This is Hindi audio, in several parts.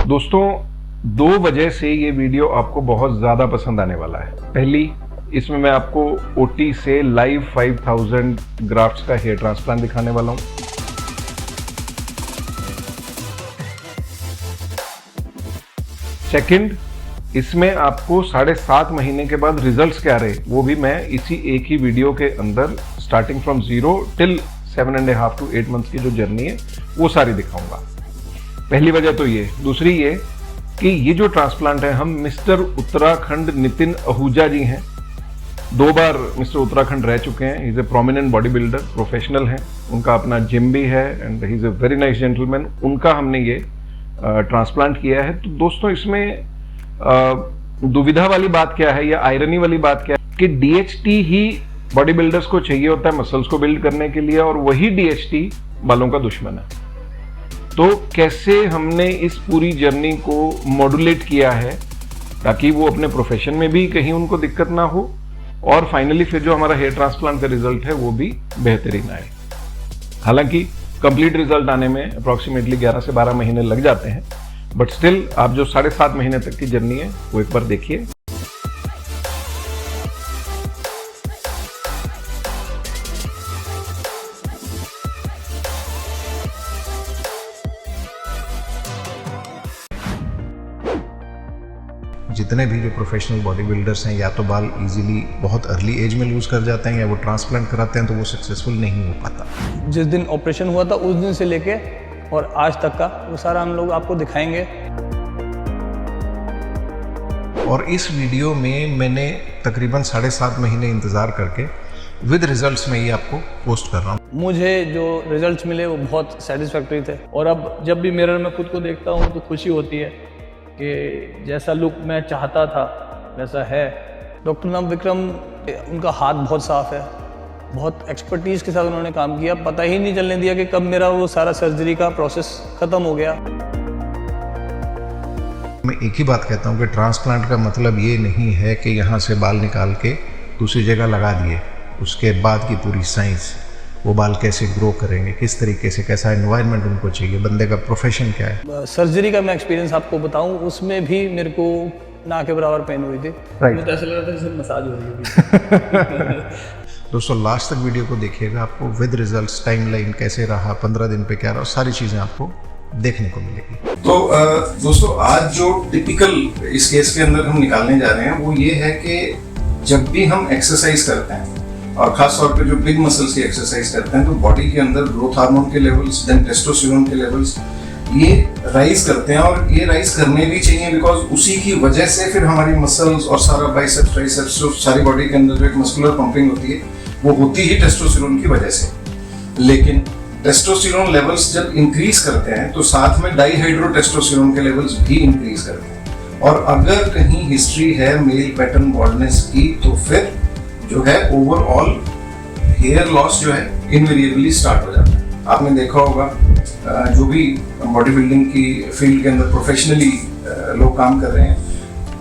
दोस्तों, दो वजह से ये वीडियो आपको बहुत ज़्यादा पसंद आने वाला है। पहली, इसमें मैं आपको ओटी से लाइव 5000 ग्राफ्ट्स का हेयर ट्रांसप्लांट दिखाने वाला हूँ। सेकंड, इसमें आपको 7.5 महीने के बाद रिजल्ट्स क्या रहे वो भी मैं इसी एक ही वीडियो के अंदर starting from 0 till 7.5 to 8 months की जो जर्नी है वो सारी दिखाऊंगा। पहली वजह तो ये। दूसरी ये कि ये जो ट्रांसप्लांट है, हम मिस्टर उत्तराखंड नितिन आहूजा जी हैं। 2 बार मिस्टर उत्तराखंड रह चुके हैं। He is a prominent body builder, professional हैं, उनका अपना जिम भी है and he is a very nice gentleman. उनका हमने ये ट्रांसप्लांट किया है। तो दोस्तों, इसमें दुविधा वाली बात क्या है या आयरनी वाली बात क्या है कि डीएचटी ही बॉडी बिल्डर्स को चाहिए होता है मसल्स को बिल्ड करने के लिए, और वही डीएचटी बालों का दुश्मन है। तो कैसे हमने इस पूरी जर्नी को मॉड्यूलेट किया है ताकि वो अपने प्रोफेशन में भी कहीं उनको दिक्कत ना हो, और फाइनली फिर जो हमारा हेयर ट्रांसप्लांट का रिजल्ट है वो भी बेहतरीन आए। हालांकि कंप्लीट रिजल्ट आने में अप्रॉक्सीमेटली 11 से 12 महीने लग जाते हैं, बट स्टिल आप जो 7.5 महीने तक की जर्नी है वो एक बार देखिए। जितने भी जो प्रोफेशनल बॉडी बिल्डर्स हैं, या तो बाल इजीली बहुत अर्ली एज में लूज कर जाते हैं, या वो ट्रांसप्लांट कराते हैं तो वो सक्सेसफुल नहीं हो पाता। जिस दिन ऑपरेशन हुआ था उस दिन से लेके और आज तक का वो सारा हम लोग आपको दिखाएंगे। और इस वीडियो में मैंने तकरीबन 7.5 महीने इंतज़ार करके विद रिजल्ट्स में ये आपको पोस्ट कर रहा हूँ। मुझे जो रिजल्ट्स मिले वो बहुत सेटिस्फैक्टरी थे, और अब जब भी मिरर में खुद को देखता हूँ तो खुशी होती है कि जैसा लुक मैं चाहता था वैसा है। डॉक्टर नाम विक्रम, उनका हाथ बहुत साफ है, बहुत एक्सपर्टीज़ के साथ उन्होंने काम किया। पता ही नहीं चलने दिया कि कब मेरा वो सारा सर्जरी का प्रोसेस ख़त्म हो गया। मैं एक ही बात कहता हूँ कि ट्रांसप्लांट का मतलब ये नहीं है कि यहाँ से बाल निकाल के दूसरी जगह लगा दिए। उसके बाद की पूरी साइंस, वो बाल कैसे ग्रो करेंगे, किस तरीके से, कैसा एनवायरनमेंट उनको चाहिए, बंदे का प्रोफेशन क्या है। सर्जरी का मैं एक्सपीरियंस आपको बताऊं, उसमें भी मेरे को ना के बराबर पेन हुई थी। मुझे तो ऐसा लग रहा था जैसे मसाज हो रही है। दोस्तों, लास्ट तक वीडियो को देखिएगा, आपको विद रिजल्ट्स, टाइमलाइन कैसे रहा, 15 दिन पे क्या रहा, सारी चीज़ें आपको देखने को मिलेगी। तो दोस्तों, आज जो टिपिकल इस केस के अंदर हम निकालने जा रहे हैं वो ये है कि जब भी हम एक्सरसाइज करते हैं, और खास तौर पे जो बिग मसल्स की एक्सरसाइज करते हैं, तो बॉडी के अंदर ग्रोथ हार्मोन के लेवल्स, देन टेस्टोस्टेरोन के लेवल्स ये राइज करते हैं, और ये राइज करने भी चाहिए बिकॉज उसी की वजह से फिर हमारी मसल्स और सारा बाइसेप्स, ट्राइसेप्स, जो सारी बॉडी के अंदर जो एक मस्कुलर पंपिंग होती है वो होती ही टेस्टोस्टेरोन की वजह से। लेकिन टेस्टोस्टेरोन लेवल्स जब इंक्रीज करते हैं तो साथ में डाईहाइड्रोटेस्टोस्टेरोन के लेवल्स भी इंक्रीज करते हैं, और अगर कहीं हिस्ट्री है मेल पैटर्न बॉल्डनेस की तो फिर जो है ओवरऑल हेयर लॉस जो है इनवेरिएबली स्टार्ट हो जाता है। आपने देखा होगा जो भी बॉडी बिल्डिंग की फील्ड के अंदर प्रोफेशनली लोग काम कर रहे हैं,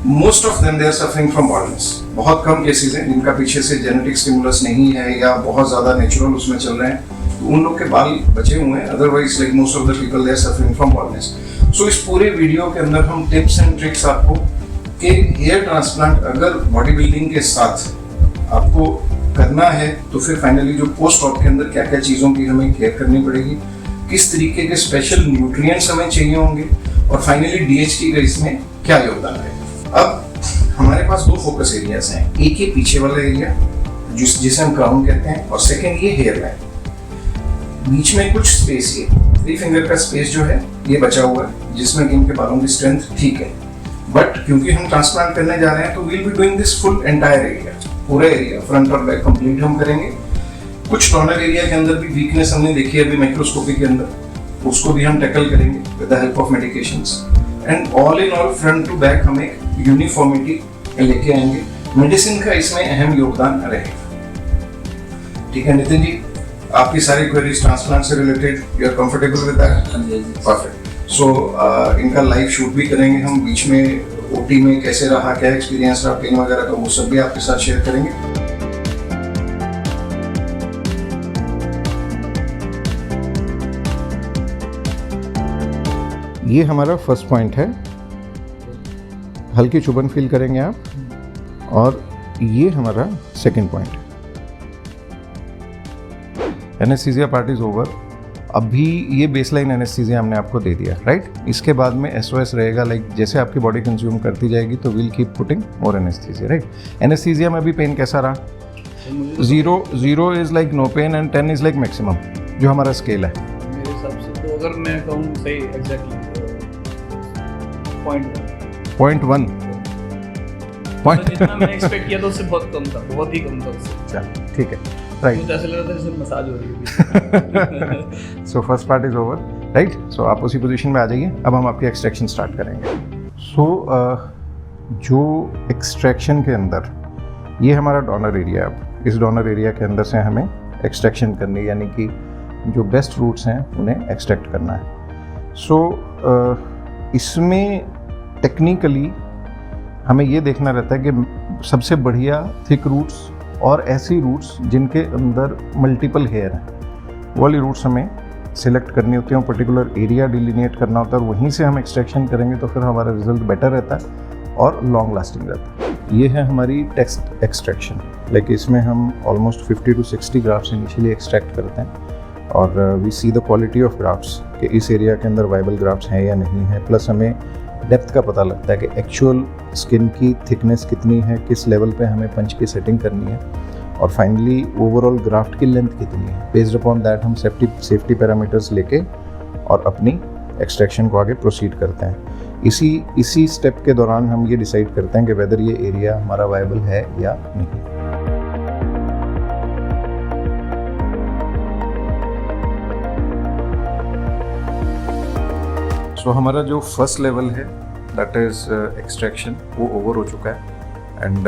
most of them they are suffering from baldness. बहुत कम केसेस हैं जिनका पीछे से जेनेटिक स्टिमुलस नहीं है या बहुत ज्यादा नेचुरल उसमें चल रहे हैं, तो उन लोग के बाल बचे हुए हैं। Otherwise like most of the people they are suffering from baldness. So इस पूरे वीडियो के अंदर हम टिप्स एंड ट्रिक्स आपको कि हेयर ट्रांसप्लांट अगर बॉडी बिल्डिंग के साथ आपको करना है तो फिर फाइनली जो पोस्ट ऑप के अंदर क्या क्या चीज़ों की हमें केयर करनी पड़ेगी, किस तरीके के स्पेशल न्यूट्रिएंट्स हमें चाहिए होंगे, और फाइनली डीएचटी का इसमें क्या योगदान है। अब हमारे पास 2 फोकस एरियाज हैं, एक ये पीछे वाला एरिया जिसे हम क्राउन कहते हैं, और सेकेंड ये हेयर लाइन। बीच में कुछ स्पेस, ये 3 फिंगर का स्पेस जो है ये बचा हुआ है, जिसमें कि इनके बालों की स्ट्रेंथ ठीक है। बट क्योंकि हम ट्रांसप्लांट करने जा रहे हैं तो we'll be doing this full entire area, पूरा एरिया फ्रंट और बैक कंप्लीट हम करेंगे। कुछ कॉर्नर एरिया के अंदर भी वीकनेस हमने देखी है अभी माइक्रोस्कोपी के अंदर, उसको भी हम टैकल करेंगे with the help of medications. And all in all front to back हम एक यूनिफॉर्मिटी लेके आएंगे। मेडिसिन का इसमें अहम योगदान रहेगा। ठीक है नितिन जी, आपकी सारी क्वेरीज ट्रांसप्लांट से related, you are comfortable with that? Perfect. So इनका लाइव शूट भी करेंगे हम, बीच में ओटी में कैसे रहा, क्या एक्सपीरियंस रहा, पेन वगैरह का, वो सब भी आपके साथ शेयर करेंगे। ये हमारा फर्स्ट पॉइंट है, हल्की चुभन फील करेंगे आप, और ये हमारा सेकंड पॉइंट है। Anaesthesia part is over. अभी ये बेसलाइन एनेस्थीसिया हमने आपको दे दिया, राइट। इसके बाद में एसओएस रहेगा, लाइक जैसे आपकी बॉडी कंज्यूम करती जाएगी तो will keep putting more anaesthesia, right. Anaesthesia में भी पेन कैसा रहा? 0 is like no pain and 10 is like maximum, जो हमारा स्केल है। मेरे हिसाब से तो अगर मैं कहूँ सही एग्जैक्टली 0.1 जितना मैंने एक्सपेक्ट किया था उससे बहुत कम था, बहुत ही कम था उससे। चल ठीक है, राइट। मुझे ऐसा लग रहा था जैसे मसाज हो रही है। So first part is over, right. So आप उसी पोजीशन में आ जाइए। अब हम आपकी एक्सट्रैक्शन स्टार्ट करेंगे। सो जो एक्सट्रैक्शन के अंदर, ये हमारा डोनर एरिया है। अब इस डोनर एरिया के अंदर से हमें एक्सट्रैक्शन करनी है, यानी कि जो बेस्ट रूट्स हैं उन्हें एक्सट्रैक्ट करना है। सो इसमें टेक्निकली हमें ये देखना रहता है कि सबसे बढ़िया थिक रूट्स और ऐसी रूट्स जिनके अंदर मल्टीपल हेयर हैं, वो वाली रूट्स हमें सिलेक्ट करनी होती हैं, पर्टिकुलर एरिया डिलीनिएट करना होता है, और वहीं से हम एक्सट्रैक्शन करेंगे तो फिर हमारा रिजल्ट बेटर रहता है और लॉन्ग लास्टिंग रहता है। ये है हमारी टेक्स्ट एक्सट्रैक्शन, लाइक इसमें हम almost 50 to 60 grafts initially extract करते हैं, और we see the quality of grafts कि इस एरिया के अंदर वाइबल ग्राफ्ट्स हैं या नहीं है। प्लस हमें डेप्थ का पता लगता है कि एक्चुअल स्किन की थिकनेस कितनी है, किस लेवल पे हमें पंच की सेटिंग करनी है, और फाइनली ओवरऑल ग्राफ्ट की लेंथ कितनी है। बेस्ड अपॉन दैट हम सेफ्टी पैरामीटर्स लेके और अपनी एक्सट्रैक्शन को आगे प्रोसीड करते हैं। इसी स्टेप के दौरान हम ये डिसाइड करते हैं कि वेदर ये एरिया हमारा वायबल है या नहीं। सो हमारा जो फर्स्ट लेवल है दैट इज एक्सट्रैक्शन, वो ओवर हो चुका है। एंड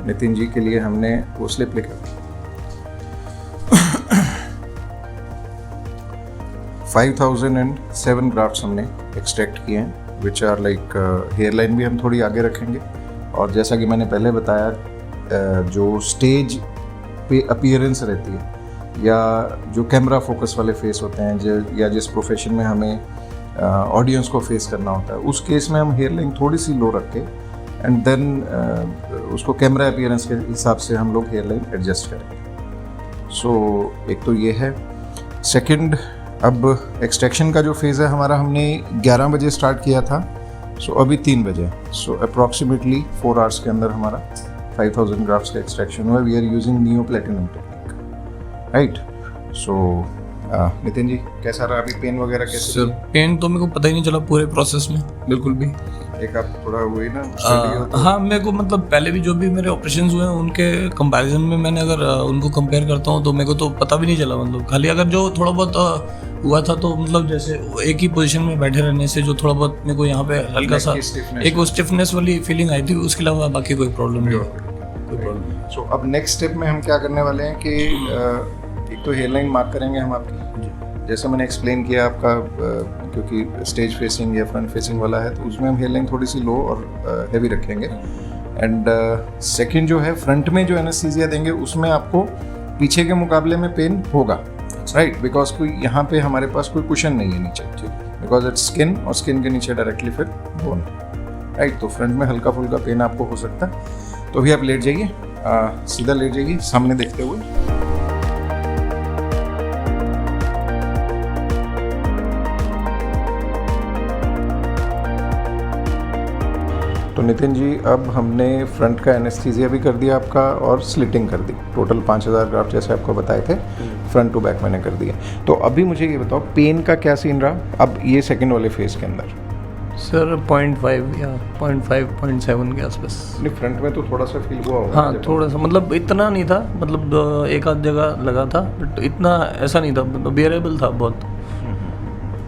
नितिन जी के लिए हमने वो स्लिप लिखा 5007 ग्राफ्ट्स हमने एक्सट्रैक्ट किए हैं, which are like hair line भी हम थोड़ी आगे रखेंगे। और जैसा कि मैंने पहले बताया, जो स्टेज पे अपीयरेंस रहती है या जो कैमरा फोकस वाले फेस होते हैं, या जिस प्रोफेशन में हमें ऑडियंस को फेस करना होता है, उस केस में हम हेयर लाइन थोड़ी सी लो रख के एंड देन उसको कैमरा अपीयरेंस के हिसाब से हम लोग हेयर लाइन एडजस्ट करेंगे। सो एक तो ये है। सेकंड, अब एक्सट्रैक्शन का जो फेज़ है हमारा, हमने 11 बजे स्टार्ट किया था, सो अभी 3 बजे। सो अप्रॉक्सीमेटली 4 आवर्स के अंदर हमारा 5000 ग्राफ्ट्स का एक्सट्रैक्शन हुआ। We are using neo platinum technique, right. So Nitin ji कैसा रहा अभी, पेन वगैरह कैसे? सर पेन तो मेरे को पता ही नहीं चला पूरे प्रोसेस में, बिल्कुल भी। एक आप थोड़ा वही ना हाँ, मेरे को मतलब पहले भी जो भी मेरे ऑपरेशंस हुए हैं उनके कंपैरिजन में मैंने अगर उनको कंपेयर करता हूँ तो मेरे को तो पता भी नहीं चला। मतलब खाली अगर जो थोड़ा बहुत हुआ था तो मतलब जैसे एक ही पोजीशन में बैठे रहने से जो थोड़ा बहुत मेरे को यहाँ पे हल्का सा एक वो स्टिफनेस वाली फीलिंग आई थी, उसके अलावा बाकी कोई प्रॉब्लम नहीं। सो अब नेक्स्ट स्टेप में हम क्या करने वाले हैं कि एक तो हेयर लाइन मार्क करेंगे हम आपकी, जैसे मैंने एक्सप्लेन किया आपका, क्योंकि स्टेज फेसिंग या फ्रंट फेसिंग वाला है तो उसमें हम हेयर लाइन थोड़ी सी लो और हैवी रखेंगे। एंड सेकंड जो है, फ्रंट में जो एनेस्थीसिया देंगे उसमें आपको पीछे के मुकाबले में पेन होगा, राइट, बिकॉज कोई यहाँ पे हमारे पास कोई कुशन नहीं है नीचे, बिकॉज इट्स स्किन, और स्किन के नीचे डायरेक्टली फिर बोन, राइट। तो फ्रंट में हल्का फुल्का पेन आपको हो सकता है। तो भी आप लेट जाइए, सीधा लेट जाइए सामने देखते हुए। तो नितिन जी, अब हमने फ्रंट का एनेस्थीसिया भी कर दिया आपका और स्लिटिंग कर दी। टोटल 5000 ग्राफ्ट जैसे आपको बताए थे, फ्रंट टू बैक मैंने कर दिया। तो अभी मुझे ये बताओ पेन का क्या सीन रहा अब ये सेकंड वाले फेज के अंदर? सर 0.5 या 0.5-0.7 के आसपास। नहीं, फ्रंट में तो थोड़ा सा फील हुआ होगा। हाँ, थोड़ा सा, मतलब इतना नहीं था, मतलब एक आध जगह लगा था, बट इतना ऐसा नहीं था, मतलब बियरेबल था बहुत।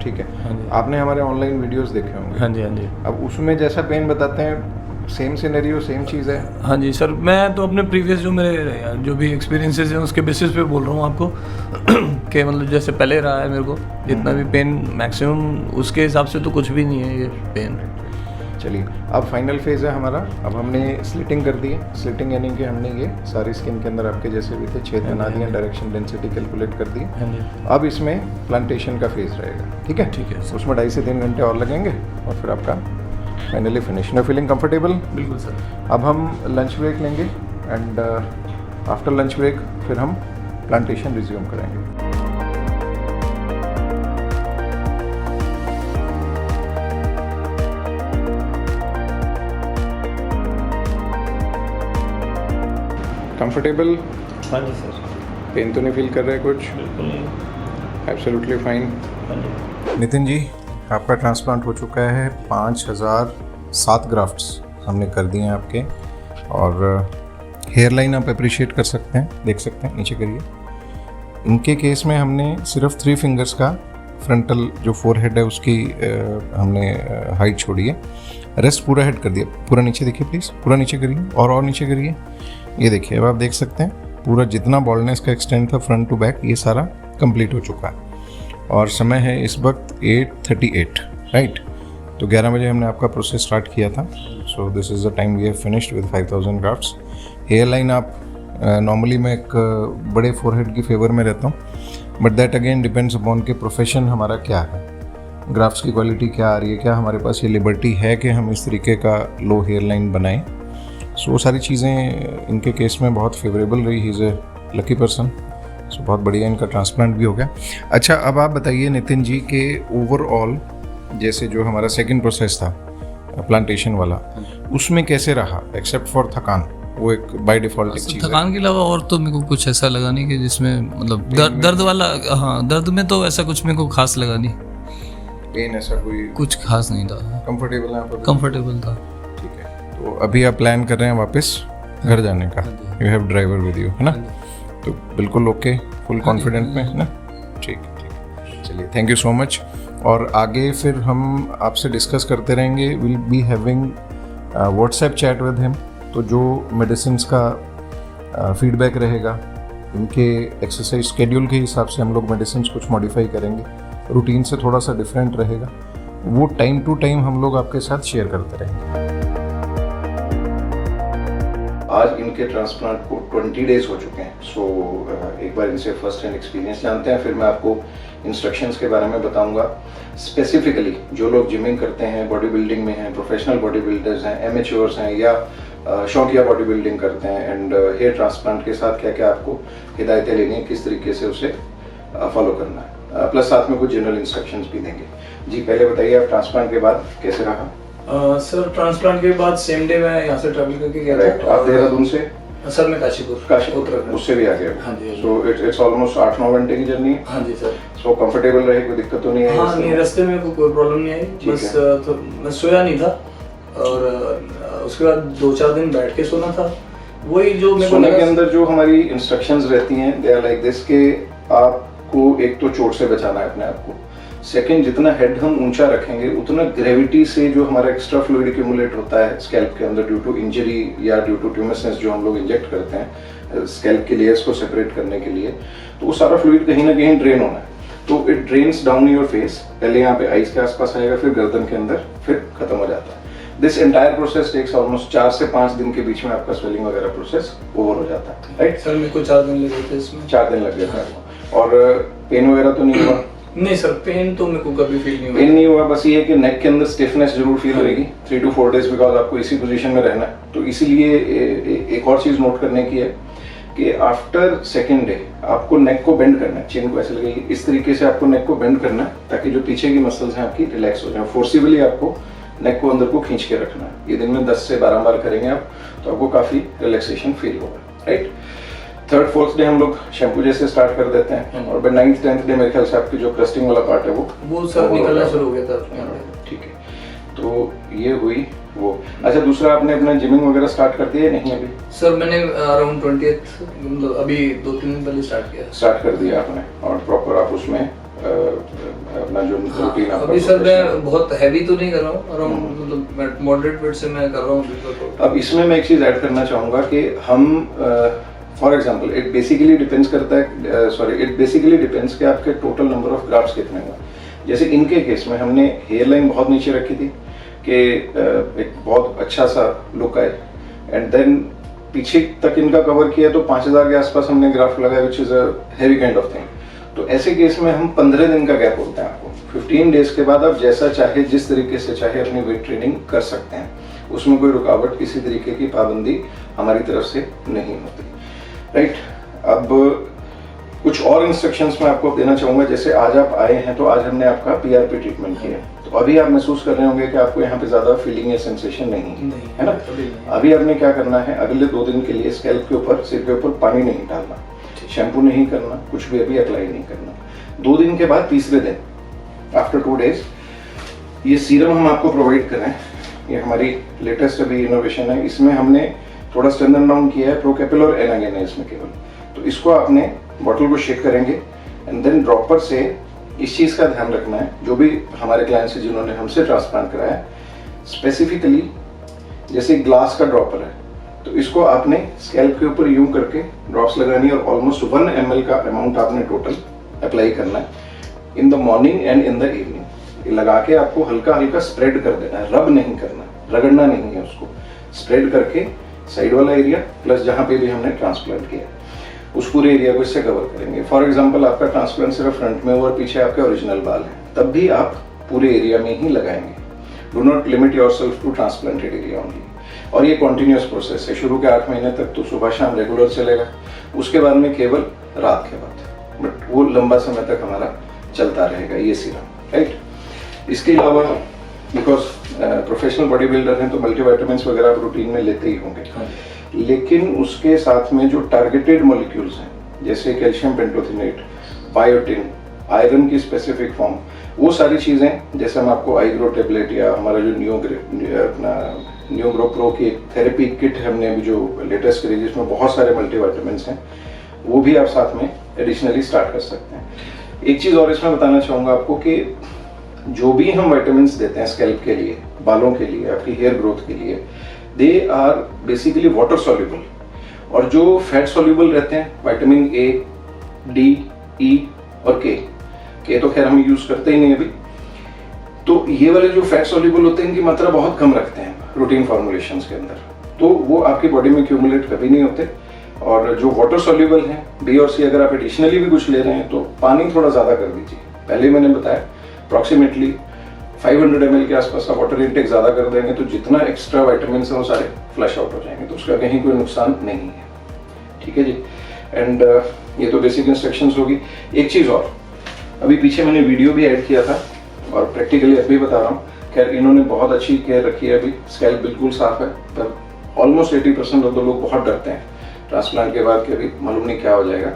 ठीक है। हाँ जी। आपने हमारे ऑनलाइन वीडियोस देखे होंगे। हाँ जी, हाँ जी। अब उसमें जैसा पेन बताते हैं, सेम सिनेरियो, सेम चीज़ है? हाँ जी सर, मैं तो अपने प्रीवियस जो मेरे जो भी एक्सपीरियंसेस हैं उसके बेसिस पे बोल रहा हूँ आपको कि मतलब जैसे पहले रहा है मेरे को जितना भी पेन मैक्सिमम, उसके हिसाब से तो कुछ भी नहीं है ये पेन। चलिए, अब फाइनल फेज़ है हमारा। अब हमने स्लिटिंग कर दी है। स्लिटिंग यानी कि हमने ये सारी स्किन के अंदर आपके जैसे भी थे छेद बना दिए, डायरेक्शन डेंसिटी कैलकुलेट कर दी। हाँ जी। अब इसमें प्लांटेशन का फेज़ रहेगा, ठीक है? ठीक है। उसमें 2.5 से 3 घंटे और लगेंगे और फिर आपका finally finish. No feeling comfortable? बिल्कुल सर। अब हम लंच ब्रेक लेंगे एंड आफ्टर लंच ब्रेक फिर हम प्लांटेशन रिज्यूम करेंगे। कंफर्टेबल? हाँ जी सर। पेन तो नहीं फील कर रहे कुछ? बिल्कुल नहीं। Absolutely fine. हाँ जी। नितिन जी, आपका ट्रांसप्लांट हो चुका है। 5007 ग्राफ्ट्स हमने कर दिए हैं आपके, और हेयर लाइन आप अप्रिशिएट कर सकते हैं, देख सकते हैं, नीचे करिए। इनके केस में हमने सिर्फ 3 फिंगर्स का फ्रंटल जो फोरहेड है उसकी हमने हाइट छोड़ी है, रेस्ट पूरा हेड कर दिया। पूरा नीचे देखिए प्लीज़, पूरा नीचे करिए और नीचे करिए। ये देखिए, अब आप देख सकते हैं पूरा जितना बॉल्डनेस का एक्सटेंड था फ्रंट टू बैक, ये सारा कंप्लीट हो चुका है। और समय है इस वक्त 8:38, राइट? तो 11 बजे हमने आपका प्रोसेस स्टार्ट किया था। So this is the time we have finished with 5000 grafts. Hair line आप नॉर्मली मैं एक बड़े फोरहेड की फेवर में रहता हूँ, but that again depends upon के प्रोफेशन हमारा क्या है, ग्राफ्ट्स की क्वालिटी क्या आ रही है, क्या हमारे पास ये लिबर्टी है कि हम इस तरीके का लो हेयर लाइन बनाएं। सो वो सारी चीज़ें इनके केस में बहुत फेवरेबल रही। He is a lucky person. So बहुत बढ़िया, इनका ट्रांसप्लांट भी हो गया। अच्छा, अब आप बताइए नितिन जी कि ओवरऑल जैसे जो हमारा सेकंड प्रोसेस था प्लांटेशन वाला, उसमें कैसे रहा एक्सेप्ट फॉर थकान? वो एक बाय डिफॉल्ट एक चीज़ है। थकान के अलावा और तो मेरे को कुछ ऐसा लगा नहीं कि जिसमें मतलब दर्द वाला, हाँ दर्द में तो ऐसा कुछ मेरे को खास लगा नहीं। पेन ऐसा कोई कुछ खास नहीं था। कंफर्टेबल है आप? कंफर्टेबल था। ठीक है। तो अभी आप प्लान कर रहे हैं वापस घर जाने का? You have driver with you, है ना? तो बिल्कुल ओके, फुल कॉन्फिडेंट में, है ना? ठीक है। चलिए, थैंक यू सो मच। और आगे फिर हम आपसे डिस्कस करते रहेंगे। Will be having WhatsApp chat with him. तो जो मेडिसिन्स का फीडबैक रहेगा, इनके एक्सरसाइज स्केड्यूल के हिसाब से हम लोग मेडिसिन्स कुछ मॉडिफाई करेंगे, रूटीन से थोड़ा सा डिफरेंट रहेगा, वो टाइम टू टाइम हम लोग आपके साथ शेयर करते रहेंगे। आज इनके ट्रांसप्लांट को 20 डेज हो चुके हैं। सो एक बार इनसे फर्स्ट हैंड एक्सपीरियंस जानते हैं, फिर मैं आपको इंस्ट्रक्शंस के बारे में बताऊंगा। स्पेसिफिकली जो लोग जिमिंग करते हैं, बॉडी बिल्डिंग में हैं, प्रोफेशनल बॉडी बिल्डर्स हैं, एमेच्योर्स हैं, या शौकिया बॉडी बिल्डिंग करते हैं, एंड हेयर ट्रांसप्लांट के साथ क्या क्या आपको हिदायतें लेनी है, किस तरीके से उसे फॉलो करना है, प्लस साथ में कुछ जनरल इंस्ट्रक्शंस भी देंगे। जी, पहले बताइए आप ट्रांसप्लांट के बाद कैसे रहा? सर ट्रांसप्लांट के बाद सेम डे मैं यहाँ से ट्रैवल करके गया था। आप देहरादून से? सर मैं काशीपुर उत्तराखंड। उससे भी आगे? हाँ जी। सो इट्स ऑलमोस्ट 8-9 घंटे की जर्नी है। हाँ जी सर। सो कंफर्टेबल रहे, कोई दिक्कत तो नहीं है? हाँ नहीं, रास्ते में कोई प्रॉब्लम नहीं आई। बस तो मैं सोया नहीं था, और उसके बाद 2-4 दिन बैठ के सोना था। वही जो मेरे को सोने के अंदर जो हमारी इंस्ट्रक्शंस रहती हैं, दे आर लाइक दिस के आपको एक तो चोट से बचाना है अपने आप को, सेकंड जितना हेड हम ऊंचा रखेंगे उतना ग्रेविटी से जो हमारा एक्स्ट्रा फ्लूइड एक्यूमुलेट होता है स्कैल्प के अंदर ड्यू टू इंजरी या ड्यू टू ट्यूमरसेंस जो हम लोग इंजेक्ट करते हैं स्कैल्प के लेयर्स को सेपरेट करने के लिए, तो वो सारा फ्लूइड कहीं ना कहीं ड्रेन होना है। तो it drains down your face, पहले यहाँ पे आईज के आसपास आएगा, फिर गर्दन के अंदर, फिर खत्म हो जाता है। This entire process takes almost 4 से 5 दिन के बीच में आपका स्वेलिंग वगैरह प्रोसेस ओवर हो जाता है, राइट? सर मेरे को 4 दिन लगे थे इसमें। 4 दिन लग गए थे। और पेन वगैरह तो नहीं हुआ? नहीं सर, पेन तो मेरे को कभी फील नहीं हुआ। पेन नहीं हुआ, बस ये है कि नेक के अंदर स्टिफनेस जरूर फील होगी 3 to 4 डेज, बिकॉज आपको इसी पोजीशन में रहना है। तो इसीलिए एक और चीज नोट करने की है कि आफ्टर सेकेंड डे आपको नेक को बेंड करना है, चेन को ऐसे लगेगी, इस तरीके से आपको नेक को बेंड करना है ताकि जो पीछे की मसल्स हैं आपकी रिलैक्स हो जाए। फोर्सिबली आपको नेक को अंदर को खींच के रखना है। ये दिन में 10 से 12 बार करेंगे आप, तो आपको काफी रिलैक्सेशन फील होगा, राइट? 3rd, 4th डे हम लोग शैम्पू जैसे स्टार्ट कर देते हैं, और बाय 9th, 10th डे मेरे ख्याल से आपकी जो क्रस्टिंग वाला पार्ट है वो सर निकलना शुरू हो गया था। ठीक है, तो ये हुई वो। अच्छा, दूसरा आपने अपना जिमिंग वगैरह स्टार्ट कर दिया नहीं अभी? सर मैंने अराउंड 20th, मतलब अभी 2-3 दिन पहले स्टार्ट कर दिया आपने, और प्रॉपर आप उसमें अपना जो रूटीन आपका अभी सर मैं बहुत हैवी तो नहीं कर रहा हूँ, अराउंड मतलब मॉडरेट वेट से मैं कर रहा हूँ। अब इसमें मैं एक चीज ऐड करना चाहूँगा कि हम for example it basically depends करता है, इट बेसिकली डिपेंड्स कि आपके टोटल नंबर ऑफ ग्राफ्ट्स कितने हुए। जैसे इनके केस में हमने हेयर लाइन बहुत नीचे रखी थी कि एक बहुत अच्छा सा लुक आए। एंड देन पीछे तक इनका कवर किया तो 5000 के आसपास हमने ग्राफ्ट लगाया, which is a heavy kind of thing. तो ऐसे केस में हम 15 दिन का गैप होता है आपको। 15 डेज के बाद आप जैसा चाहे जिस तरीके से चाहे अपनी वेट ट्रेनिंग कर सकते हैं, उसमें कोई रुकावट किसी तरीके की पाबंदी हमारी तरफ से नहीं होती, राइट। अब कुछ और इंस्ट्रक्शंस मैं आपको देना चाहूंगा। जैसे आज आप आए हैं तो आज हमने आपका पीआरपी ट्रीटमेंट किया, तो अभी आप महसूस कर रहे होंगे कि आपको यहाँ पे ज्यादा फीलिंग या सेंसेशन नहीं है ना। अभी आपने क्या करना है, अगले 2 दिन के लिए स्कैल्प के ऊपर, सिर के ऊपर पानी नहीं डालना, शैम्पू नहीं करना, कुछ भी अभी अप्लाई नहीं करना। 2 दिन के बाद तीसरे दिन, आफ्टर 2 डेज, ये सीरम हम आपको प्रोवाइड कर रहे हैं। ये हमारी लेटेस्ट अभी इनोवेशन है। इसमें हमने थोड़ा स्टैंडर्ड डाउन किया है प्रोकैपिल और एनागेन है इसमें केवल। तो इसको आपने बॉटल को शेक करेंगे एंड देन ड्रॉपर से इस चीज का ध्यान रखना है, जो भी हमारे क्लाइंट्स हैं जिन्होंने हमसे ट्रांसप्लांट कराया, स्पेसिफिकली जैसे ग्लास का ड्रॉपर है तो इसको आपने स्कैल्प के ऊपर यूं करके ड्रॉप्स लगानी है और ऑलमोस्ट 1 ml का अमाउंट आपने टोटल अप्लाई करना है in the morning and in the evening. ये लगा के आपको हल्का हल्का स्प्रेड कर देना है, रब नहीं करना, रगड़ना नहीं है, उसको स्प्रेड करके साइड वाला एरिया प्लस जहां पे भी हमने ट्रांसप्लांट किया उस पूरे एरिया को इससे कवर करेंगे। फॉर एग्जांपल आपका ट्रांसप्लांट सिर्फ फ्रंट में और पीछे आपके ओरिजिनल बाल है, तब भी आप पूरे एरिया में ही लगाएंगे। Do not limit yourself to transplanted area only. और ये कॉन्टिन्यूस प्रोसेस है, शुरू के 8 महीने तक तो सुबह शाम रेगुलर चलेगा, उसके बाद में केवल रात के बाद, बट वो लंबा समय तक हमारा चलता रहेगा ये सीरम, राइट। इसके अलावा बिकॉज प्रोफेशनल बॉडी बिल्डर हैं तो मल्टीविटामिन्स वगैरह आप रूटीन में लेते ही होंगे, लेकिन उसके साथ में जो टारगेटेड मॉलिक्यूल्स हैं जैसे कैल्शियम पेंटोथेनेट, बायोटिन, आयरन की स्पेसिफिक फॉर्म, वो सारी चीजें जैसे हम आपको आई ग्रो टेबलेट या हमारा जो न्यू ग्रो प्रो की थेरेपी किट है हमने अभी जो लेटेस्ट करी जिसमें बहुत सारे मल्टीविटामिन्स हैं, वो भी आप साथ में एडिशनली स्टार्ट कर सकते हैं। एक चीज और इसमें बताना चाहूंगा आपको कि जो भी हम विटामिन्स देते हैं स्कैल्प के लिए, बालों के लिए, आपकी हेयर ग्रोथ के लिए, they are basically water soluble. और जो फैट सॉल्युबल रहते हैं विटामिन ए, डी, ई और के तो खैर हम यूज करते ही नहीं अभी, तो ये वाले जो फैट सॉल्युबल होते हैं इनकी मात्रा बहुत कम रखते हैं रूटीन फॉर्मुलेशंस के अंदर, तो वो आपकी बॉडी में क्यूमुलेट कभी नहीं होते। और जो वाटर सॉल्युबल हैं बी और सी, अगर आप एडिशनली भी कुछ ले रहे हैं तो पानी थोड़ा ज्यादा कर दीजिए। पहले मैंने बताया अप्रोक्सीमेटली 500 ml के आसपास का वाटर इंटेक ज्यादा कर देंगे तो जितना एक्स्ट्रा विटामिन है वो सारे फ्लश आउट हो जाएंगे, तो उसका कहीं कोई नुकसान नहीं है, ठीक है जी। एंड ये तो बेसिक इंस्ट्रक्शंस होगी। एक चीज और, अभी पीछे मैंने वीडियो भी ऐड किया था और प्रैक्टिकली अभी बता रहा हूँ, खैर इन्होंने बहुत अच्छी केयर रखी है, अभी स्कैल्प बिल्कुल साफ है, पर ऑलमोस्ट 80% ऑफ द लोग बहुत डरते हैं ट्रांसप्लांट के बाद कि अभी मालूम नहीं क्या हो जाएगा।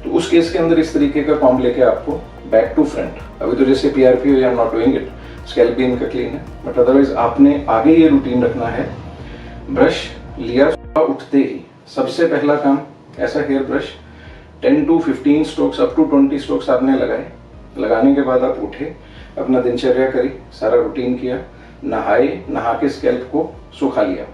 तो उस केस के अंदर इस तरीके का कॉम्ब लेके आपको बैक टू फ्रंट, अभी तो जैसे पीआरपी हो या नॉट डूइंग इट, स्कैल्प भी इनका क्लीन है, बट अदरवाइज आपने आगे ये रूटीन रखना है। ब्रश लिया उठते ही सबसे पहला काम, ऐसा hair brush 10 to 15 strokes up to 20 strokes आपने लगाए, लगाने के बाद आप उठे, अपना दिनचर्या करी, सारा रूटीन किया, नहाए, नहा के स्कैल्प को सुखा लिया।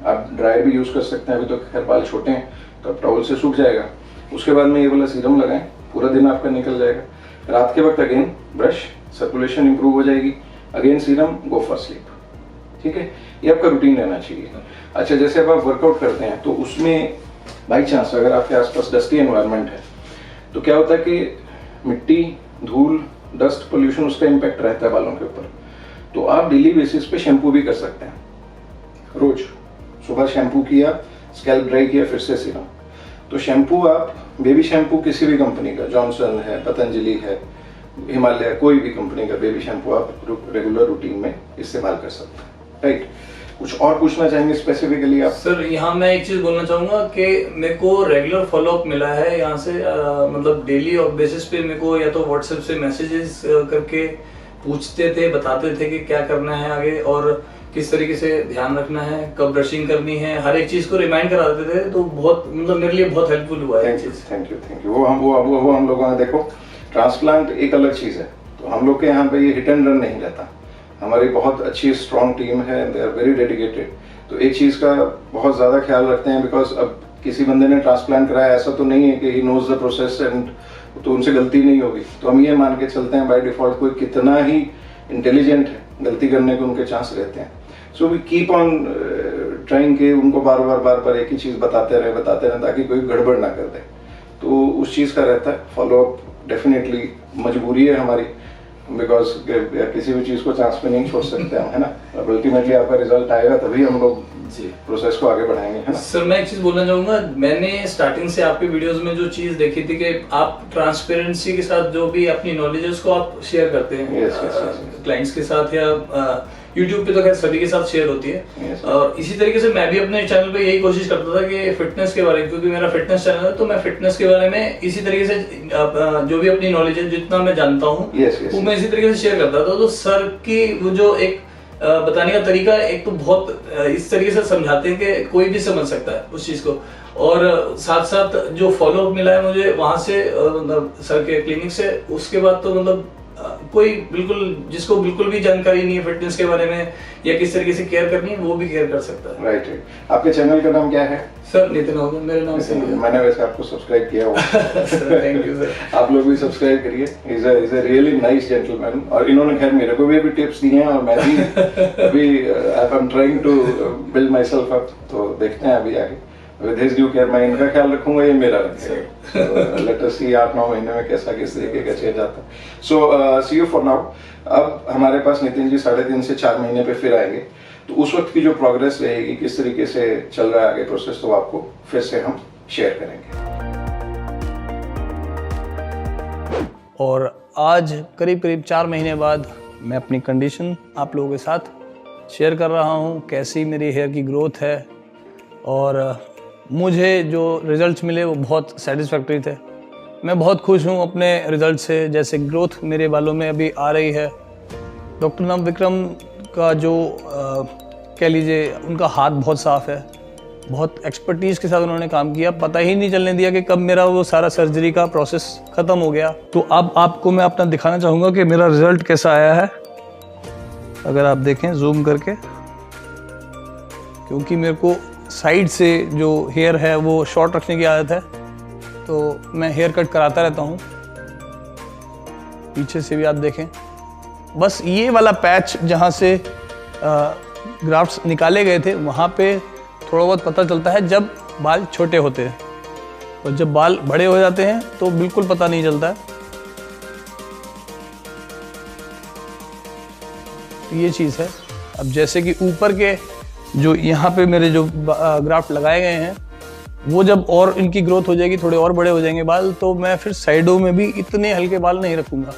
आप ड्रायर भी यूज कर सकते हैं, अभी तो खैर बाल छोटे हैं तो अब टॉवल से सूख जाएगा। उसके बाद में ये वाला सीरम लगाएं, पूरा दिन आपका निकल जाएगा। रात के वक्त अगेन ब्रश, सर्कुलेशन इंप्रूव हो जाएगी, again serum, go for sleep, ठीक है। ये आपका रूटीन रहना चाहिए। अच्छा, जैसे अब आप वर्कआउट करते हैं तो उसमें बाई चांस अगर आपके आसपास डस्टी एनवायरनमेंट है तो क्या होता है कि मिट्टी, धूल, डस्ट, पोल्यूशन, उसका इम्पैक्ट रहता है बालों के ऊपर। तो आप डेली बेसिस पे शैम्पू भी कर सकते हैं। रोज सुबह शैम्पू किया, स्कैल्प ड्राई किया, फिर से सीरम। तो शैम्पू आप बेबी शैम्पू किसी भी कंपनी का, जॉनसन है, पतंजलि है, हिमालय, कोई भी कंपनी का बेबी शैम्पू आप रेगुलर रूटीन में इस्तेमाल कर सकते हैं, राइट। कुछ और पूछना चाहेंगे स्पेसिफिकली आप? सर यहाँ मैं एक चीज बोलना चाहूंगा कि मेरे को रेगुलर फॉलोअप मिला है यहाँ से, मतलब डेली और बेसिस पे मेरे को या तो व्हाट्सएप से मैसेजेस करके पूछते थे, बताते थे कि क्या करना है आगे और किस तरीके से ध्यान रखना है, कब ब्रशिंग करनी है, हर एक चीज को रिमाइंड करा देते थे। तो बहुत, मतलब मेरे लिए बहुत हेल्पफुल हुआ है। Thank you. वो हम लोगों ने, देखो ट्रांसप्लांट एक अलग चीज है, तो हम लोग के यहाँ पे ये हिट एंड रन नहीं रहता। हमारी बहुत अच्छी स्ट्रॉन्ग टीम है, दे आर वेरी डेडिकेटेड। तो एक चीज का बहुत ज्यादा ख्याल रखते हैं, बिकॉज अब किसी बंदे ने ट्रांसप्लांट कराया, ऐसा तो नहीं है कि he knows the process and तो उनसे गलती नहीं होगी। तो हम ये मान के चलते हैं बाय डिफॉल्ट कोई कितना ही इंटेलिजेंट है, गलती करने के उनके चांस रहते हैं। So we keep on trying के उनको बार बार एक ही चीज़ बताते रहे ताकि कोई गड़बड़ ना कर दे। तो उस चीज़ का रहता है फॉलो अप, डेफिनेटली मजबूरी है हमारी, बिकॉज किसी भी चीज़ को चांस पे नहीं छोड़ सकते हम, है ना। अब अल्टीमेटली आपका रिजल्ट आएगा तभी हम लोग प्रोसेस को आगे बढ़ाएंगे, है ना। सर मैं एक चीज बोलना चाहूंगा, मैंने स्टार्टिंग से आपके वीडियोस में जो चीज देखी थी कि आप ट्रांसपेरेंसी के साथ जो भी अपनी नॉलेज है उसको आप शेयर करते हैं क्लाइंट्स के साथ या यूट्यूब पे तो खैर सभी के साथ शेयर होती है। और इसी तरीके से मैं भी अपने चैनल पे यही कोशिश करता था कि फिटनेस के बारे में, क्योंकि मेरा फिटनेस चैनल है तो मैं फिटनेस के बारे में इसी तरीके से जो भी अपनी नॉलेज है जितना मैं जानता हूँ वो मैं इसी तरीके से शेयर करता था। तो सर की वो जो एक बताने का तरीका एक तो बहुत इस तरीके से समझाते हैं कि कोई भी समझ सकता है उस चीज को, और साथ साथ जो फॉलोअप मिला है मुझे वहां से मतलब सर के क्लिनिक से, उसके बाद तो मतलब कोई बिल्कुल जिसको बिल्कुल भी जानकारी नहीं है फिटनेस के बारे में या किस तरीके से केयर करनी है वो भी केयर कर सकता है। राइट। आपके चैनल का नाम क्या है? सर नितिन होगा मेरे नाम से। मैंने वैसे आपको सब्सक्राइब किया हुआ थैंक यू सर। आप लोग भी सब्सक्राइब करिए। Is a really nice gentleman, और इन्होंने खैर मेरे को भी अभी टिप्स दिए हैं और मैं भी अभी I am trying to build myself up. तो देखते हैं अभी आगे विद हिज ड्यू केयर, मैं इनका ख्याल रखूंगा, ये मेरा रखेगा। लेट अस सी 8-9 महीने में कैसा किस तरीके का चेंज आता है। सो सी यू फॉर नाउ। अब हमारे पास नितिन जी 3.5 से 4 महीने पे फिर आएंगे, तो उस वक्त की जो प्रोग्रेस रहेगी, किस तरीके से चल रहा है आगे प्रोसेस, तो आपको फिर से हम शेयर करेंगे। और आज करीब 4 महीने बाद मैं अपनी कंडीशन आप लोगों के साथ शेयर कर रहा हूँ, कैसी मेरी हेयर की ग्रोथ है। और मुझे जो रिजल्ट्स मिले वो बहुत सेटिस्फैक्टरी थे। मैं बहुत खुश हूँ अपने रिजल्ट से, जैसे ग्रोथ मेरे बालों में अभी आ रही है। डॉक्टर नव विक्रम का जो कह लीजिए उनका हाथ बहुत साफ़ है, बहुत एक्सपर्टीज़ के साथ उन्होंने काम किया, पता ही नहीं चलने दिया कि कब मेरा वो सारा सर्जरी का प्रोसेस ख़त्म हो गया। तो अब आपको मैं अपना दिखाना चाहूँगा कि मेरा रिज़ल्ट कैसा आया है। अगर आप देखें जूम करके, क्योंकि मेरे को साइड से जो हेयर है वो शॉर्ट रखने की आदत है, तो मैं हेयर कट कराता रहता हूँ। पीछे से भी आप देखें, बस ये वाला पैच जहाँ से ग्राफ्ट्स निकाले गए थे वहाँ पे थोड़ा बहुत पता चलता है जब बाल छोटे होते हैं, और जब बाल बड़े हो जाते हैं तो बिल्कुल पता नहीं चलता है। तो ये चीज़ है। अब जैसे कि ऊपर के जो यहाँ पे मेरे जो ग्राफ्ट लगाए गए हैं वो जब और इनकी ग्रोथ हो जाएगी, थोड़े और बड़े हो जाएंगे बाल, तो मैं फिर साइडों में भी इतने हल्के बाल नहीं रखूँगा,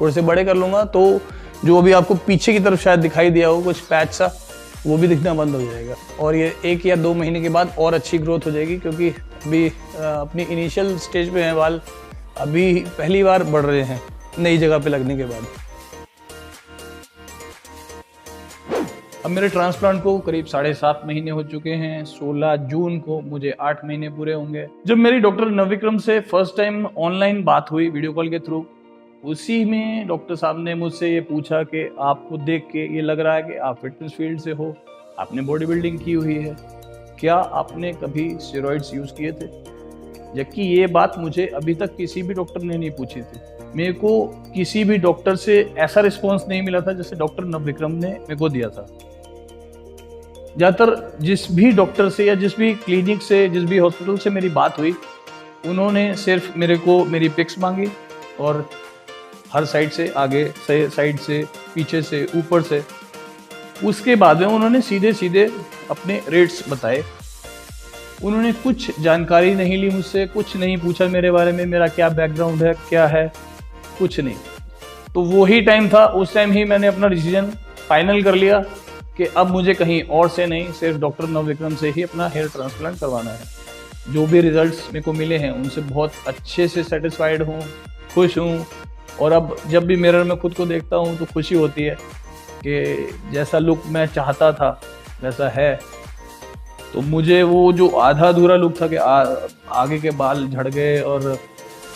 थोड़े से बड़े कर लूँगा। तो जो अभी आपको पीछे की तरफ शायद दिखाई दिया हो कुछ पैच सा, वो भी दिखना बंद हो जाएगा। और ये 1 या 2 महीने के बाद और अच्छी ग्रोथ हो जाएगी, क्योंकि अभी अपनी इनिशियल स्टेज पे हैं बाल, अभी पहली बार बढ़ रहे हैं नई जगह पे लगने के बाद। अब मेरे ट्रांसप्लांट को करीब 7.5 महीने हो चुके हैं। 16 जून को मुझे 8 महीने पूरे होंगे। जब मेरी डॉक्टर नवविक्रम से फर्स्ट टाइम ऑनलाइन बात हुई वीडियो कॉल के थ्रू, उसी में डॉक्टर साहब ने मुझसे ये पूछा कि आपको देख के ये लग रहा है कि आप फिटनेस फील्ड से हो, आपने बॉडी बिल्डिंग की हुई है, क्या आपने कभी स्टेरॉइड्स यूज़ किए थे? जबकि ये बात मुझे अभी तक किसी भी डॉक्टर ने नहीं पूछी थी। मेरे को किसी भी डॉक्टर से ऐसा रिस्पॉन्स नहीं मिला था जैसे डॉक्टर नवविक्रम ने मेरे को दिया था। ज़्यादातर जिस भी डॉक्टर से या जिस भी क्लिनिक से, जिस भी हॉस्पिटल से मेरी बात हुई, उन्होंने सिर्फ मेरे को मेरी पिक्स मांगी और हर साइड से, आगे से, साइड से, पीछे से, ऊपर से। उसके बाद में उन्होंने सीधे सीधे अपने रेट्स बताए। उन्होंने कुछ जानकारी नहीं ली मुझसे, कुछ नहीं पूछा मेरे बारे में, मेरा क्या बैकग्राउंड है, क्या है, कुछ नहीं। तो वही टाइम था, उस टाइम ही मैंने अपना डिसीजन फाइनल कर लिया कि अब मुझे कहीं और से नहीं, सिर्फ डॉक्टर नवविक्रम से ही अपना हेयर ट्रांसप्लांट करवाना है। जो भी रिजल्ट्स मेरे को मिले हैं उनसे बहुत अच्छे से सेटिस्फाइड हूँ, खुश हूँ। और अब जब भी मिरर में खुद को देखता हूँ तो खुशी होती है कि जैसा लुक मैं चाहता था वैसा है। तो मुझे वो जो आधा अधूरा लुक था कि आगे के बाल झड़ गए और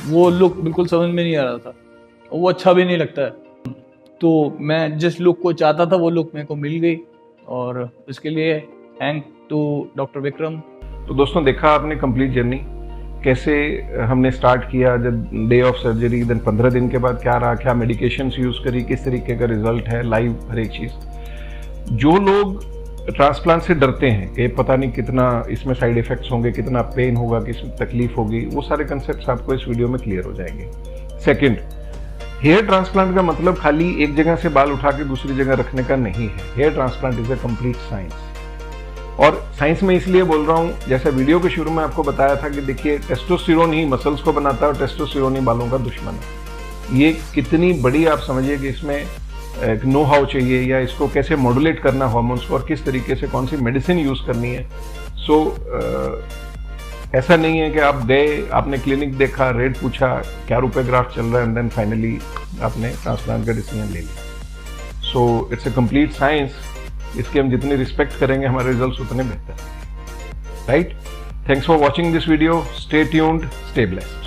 वो लुक बिल्कुल समझ में नहीं आ रहा था, वो अच्छा भी नहीं लगता है। तो मैं जिस लुक को चाहता था वो लुक मेरे को मिल गई, और इसके लिए थैंक टू डॉक्टर विक्रम। तो दोस्तों, देखा आपने कंप्लीट जर्नी कैसे हमने स्टार्ट किया, जब डे ऑफ सर्जरी, देन 15 दिन के बाद क्या रहा, क्या मेडिकेशंस यूज़ करी, किस तरीके का रिजल्ट है, लाइव हर एक चीज़। जो लोग ट्रांसप्लांट से डरते हैं कि पता नहीं कितना इसमें साइड इफेक्ट्स होंगे, कितना पेन होगा, किस तकलीफ होगी, वो सारे कंसेप्ट आपको इस वीडियो में क्लियर हो जाएंगे। सेकंड, हेयर ट्रांसप्लांट का मतलब खाली एक जगह से बाल उठा के दूसरी जगह रखने का नहीं है। Hair transplant is a complete science. और साइंस में इसलिए बोल रहा हूँ, जैसा वीडियो के शुरू में आपको बताया था कि देखिए टेस्टोस्टेरोन ही मसल्स को बनाता है और टेस्टोस्टेरोन ही बालों का दुश्मन है। ये कितनी बड़ी आप समझिए कि इसमें एक नो हाउ चाहिए, या इसको कैसे मॉड्यूलेट करना हार्मोन्स को, और किस तरीके से कौन सी मेडिसिन यूज़ करनी है। सो ऐसा नहीं है कि आप गए, आपने क्लिनिक देखा, रेट पूछा, क्या रुपए ग्राफ चल रहा है, एंड देन फाइनली आपने ट्रांसप्लांट का डिसीजन ले लिया। So it's a complete science. इसकी हम जितनी रिस्पेक्ट करेंगे हमारे रिजल्ट्स उतने बेहतर, right? Thanks for watching this video. Stay tuned, stay blessed.